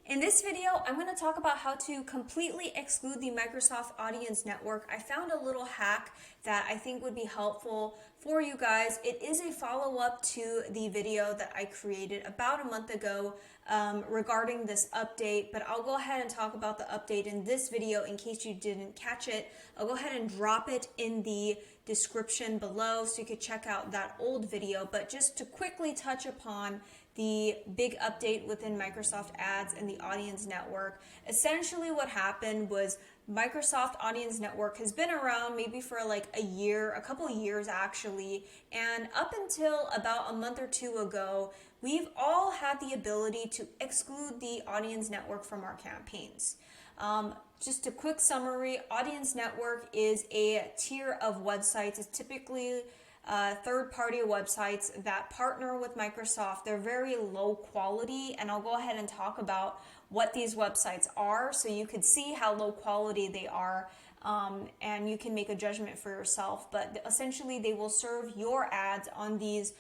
In this video, I'm going to talk about how to completely exclude the Microsoft Audience Network. I found a little hack that I think would be helpful for you guys. It is a follow-up to the video that I created about a month ago regarding this update, but I'll go ahead and talk about the update in this video in case you didn't catch it. I'll go ahead and drop it in the description below so you could check out that old video, but just to quickly touch upon the big update within Microsoft Ads and the Audience Network. Essentially what happened was Microsoft Audience Network has been around maybe for like a year, a couple of years actually, and up until about a month or two ago, we've all had the ability to exclude the Audience Network from our campaigns. Just a quick summary, Audience Network is a tier of websites. It's typically third-party websites that partner with Microsoft. They're very low quality, and I'll go ahead and talk about what these websites are so you could see how low quality they are, and you can make a judgment for yourself. But essentially, they will serve your ads on these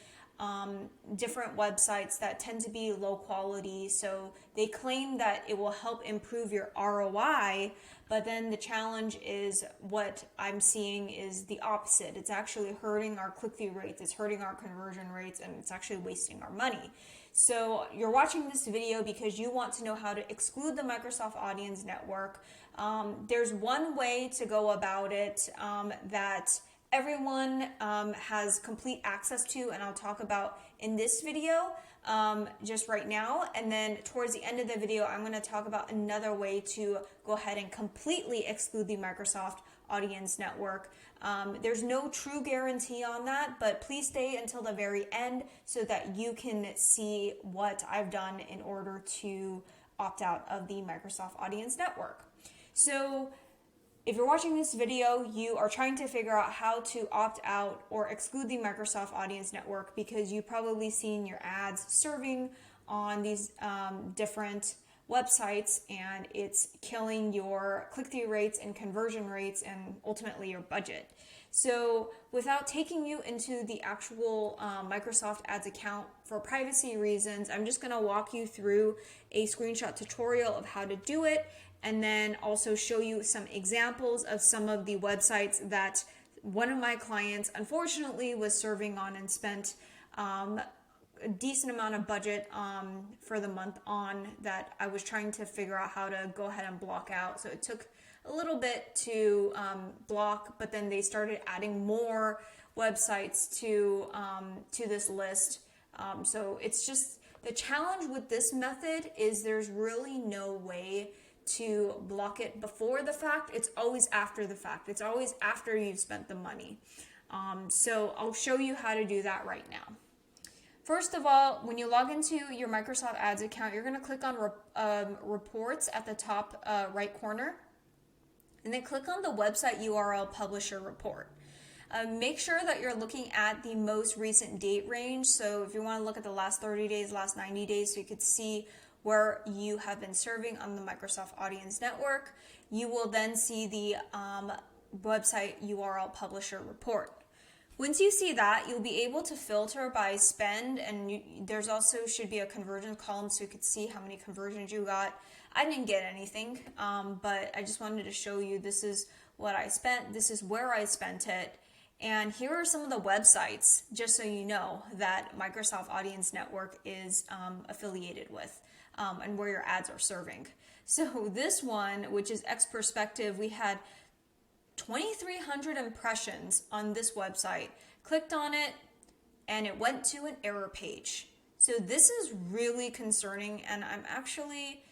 different websites that tend to be low quality. So they claim that it will help improve your ROI, but then the challenge is what I'm seeing is the opposite. It's actually hurting our click-through rates, it's hurting our conversion rates, and it's actually wasting our money. So you're watching this video because you want to know how to exclude the Microsoft Audience Network. There's one way to go about it that everyone has complete access to, and I'll talk about in this video just right now. And then towards the end of the video, I'm going to talk about another way to go ahead and completely exclude the Microsoft Audience Network. There's no true guarantee on that, but please stay until the very end so that you can see what I've done in order to opt out of the Microsoft Audience Network. So if you're watching this video, you are trying to figure out how to opt out or exclude the Microsoft Audience Network because you've probably seen your ads serving on these different websites, and it's killing your click-through rates and conversion rates and ultimately your budget. So without taking you into the actual Microsoft Ads account for privacy reasons, I'm just going to walk you through a screenshot tutorial of how to do it, and then also show you some examples of some of the websites that one of my clients unfortunately was serving on and spent a decent amount of budget for the month on that I was trying to figure out how to go ahead and block out. So it took a little bit to block, but then they started adding more websites to this list. So it's just the challenge with this method is there's really no way to block it before the fact. It's always after the fact. It's always after you've spent the money. So I'll show you how to do that right now. First of all, when you log into your Microsoft Ads account, you're going to click on reports at the top right corner, and then click on the website URL publisher report. Make sure that you're looking at the most recent date range. So if you want to look at the last 30 days, last 90 days, so you could see where you have been serving on the Microsoft Audience Network, you will then see the website URL publisher report. Once you see that, you'll be able to filter by spend, and there's also should be a conversion column so you could see how many conversions you got. I didn't get anything, but I just wanted to show you this is what I spent, this is where I spent it, and here are some of the websites, just so you know, that Microsoft Audience Network is affiliated with. And where your ads are serving. So this one, which is X Perspective, we had 2,300 impressions on this website. Clicked on it, and it went to an error page. So this is really concerning, and I'm actually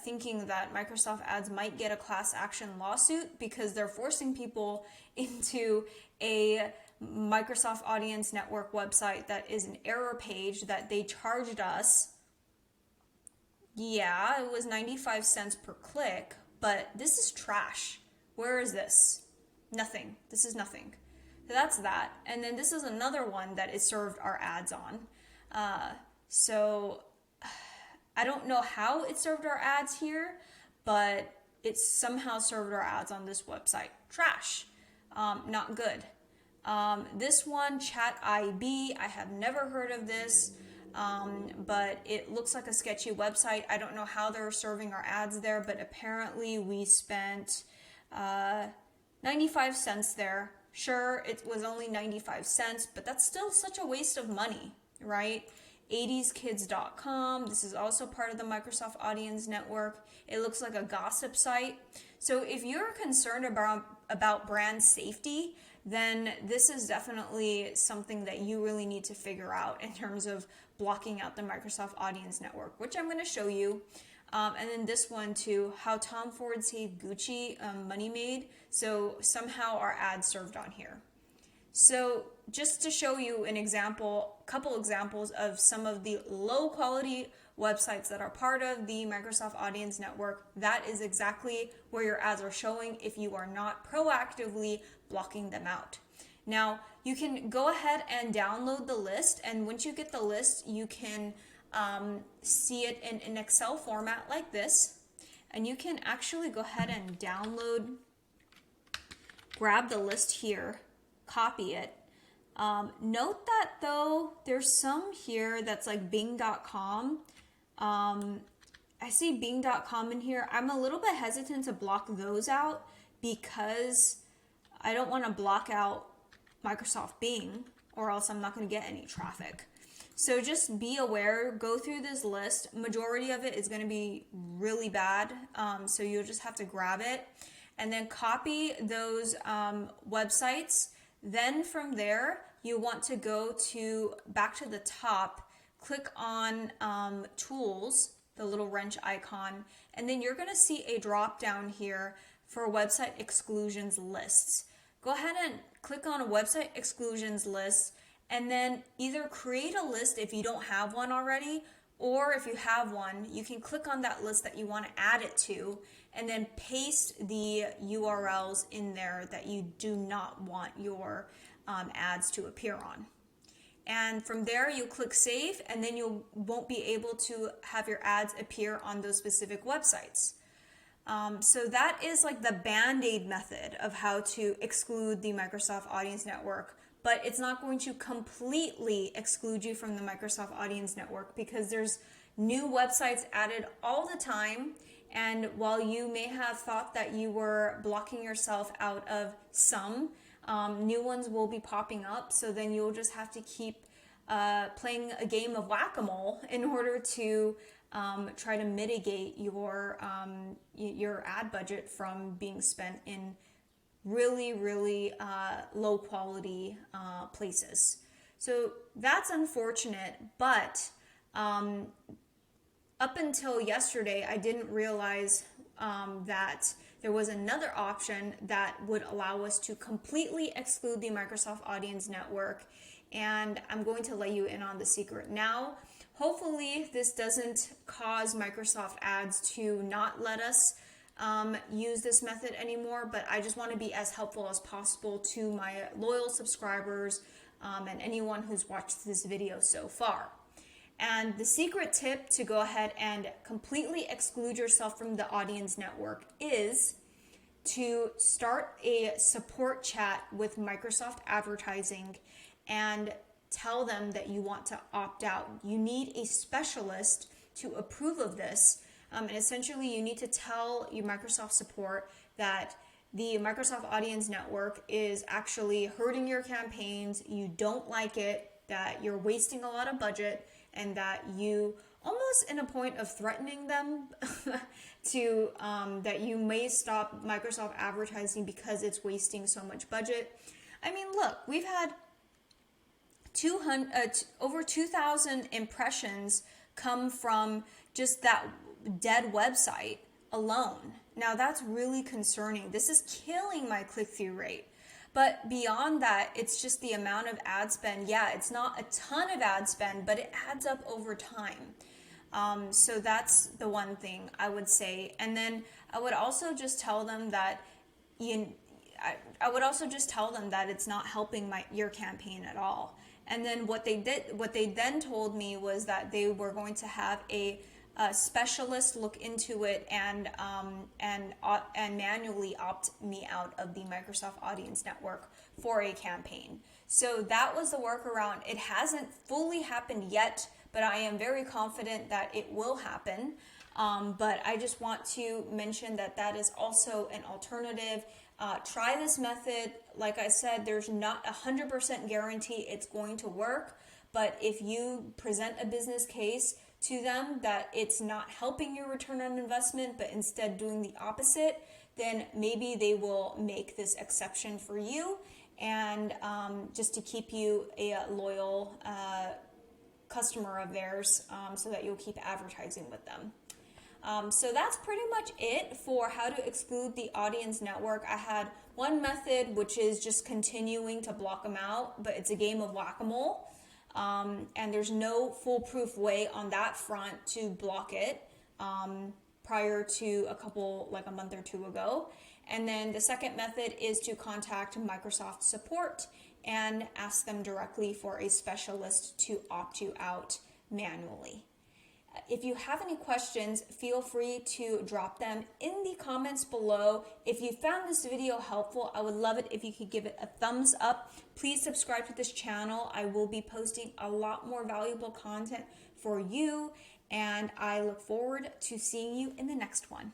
thinking that Microsoft Ads might get a class action lawsuit because they're forcing people into a Microsoft Audience Network website that is an error page that they charged us. Yeah, it was 95 cents per click, but this is trash. Where is this? Nothing. This is nothing. So that's that. And then this is another one that it served our ads on. So I don't know how it served our ads here, but it somehow served our ads on this website. Trash. Not good. This one, Chat IB, I have never heard of this. but it looks like a sketchy website. I don't know how they're serving our ads there, but apparently we spent 95 cents there. Sure, it was only 95 cents, but that's still such a waste of money, right? 80skids.com. This is also part of the Microsoft Audience Network. It looks like a gossip site. So if you're concerned about brand safety, then this is definitely something that you really need to figure out in terms of blocking out the Microsoft Audience Network, which I'm going to show you. And then this one too, how Tom Ford saved Gucci money made. So somehow our ads served on here. So just to show you an example, couple examples of some of the low quality websites that are part of the Microsoft Audience Network, that is exactly where your ads are showing if you are not proactively blocking them out. Now, you can go ahead and download the list, and once you get the list, you can see it in an Excel format like this, and you can actually go ahead and grab the list here, copy it. Note that though, there's some here that's like Bing.com. I see Bing.com in here. I'm a little bit hesitant to block those out because I don't want to block out Microsoft Bing, or else I'm not going to get any traffic. So just be aware, go through this list. Majority of it is going to be really bad, so you'll just have to grab it and then copy those websites. Then from there, you want to go back to the top, click on tools, the little wrench icon, and then you're going to see a drop down here for website exclusions lists. Go ahead and click on a website exclusions list, and then either create a list if you don't have one already, or if you have one, you can click on that list that you want to add it to, and then paste the URLs in there that you do not want your ads to appear on. And from there, you click save, and then you won't be able to have your ads appear on those specific websites. So that is like the Band-Aid method of how to exclude the Microsoft Audience Network, but it's not going to completely exclude you from the Microsoft Audience Network because there's new websites added all the time. And while you may have thought that you were blocking yourself out of some, new ones will be popping up. So then you'll just have to keep playing a game of whack-a-mole in order to try to mitigate your ad budget from being spent in really, really low quality places. So that's unfortunate, but up until yesterday, I didn't realize that there was another option that would allow us to completely exclude the Microsoft Audience Network, and I'm going to let you in on the secret now. Hopefully this doesn't cause Microsoft ads to not let us use this method anymore, but I just want to be as helpful as possible to my loyal subscribers and anyone who's watched this video so far. And the secret tip to go ahead and completely exclude yourself from the Audience Network is to start a support chat with Microsoft Advertising and tell them that you want to opt out. You need a specialist to approve of this. And essentially, you need to tell your Microsoft support that the Microsoft Audience Network is actually hurting your campaigns, you don't like it, that you're wasting a lot of budget, and that you, almost in a point of threatening them, that you may stop Microsoft advertising because it's wasting so much budget. I mean, look, we've had over 2,000 impressions come from just that dead website alone. Now that's really concerning. This is killing my click-through rate. But beyond that, it's just the amount of ad spend. Yeah, it's not a ton of ad spend, but it adds up over time. So that's the one thing I would say. And then I would also just tell them that it's not helping your campaign at all. And then what they then told me was that they were going to have a specialist look into it and manually opt me out of the Microsoft Audience Network for a campaign. So that was the workaround. It hasn't fully happened yet, but I am very confident that it will happen. But I just want to mention that that is also an alternative. Try this method. Like I said, there's not 100% guarantee it's going to work, but if you present a business case to them that it's not helping your return on investment, but instead doing the opposite, then maybe they will make this exception for you, and just to keep you a loyal customer of theirs, so that you'll keep advertising with them. So that's pretty much it for how to exclude the audience network. I had one method, which is just continuing to block them out, but it's a game of whack-a-mole. And there's no foolproof way on that front to block it prior to a month or two ago. And then the second method is to contact Microsoft support and ask them directly for a specialist to opt you out manually. If you have any questions, feel free to drop them in the comments below. If you found this video helpful, I would love it if you could give it a thumbs up. Please subscribe to this channel. I will be posting a lot more valuable content for you, and I look forward to seeing you in the next one.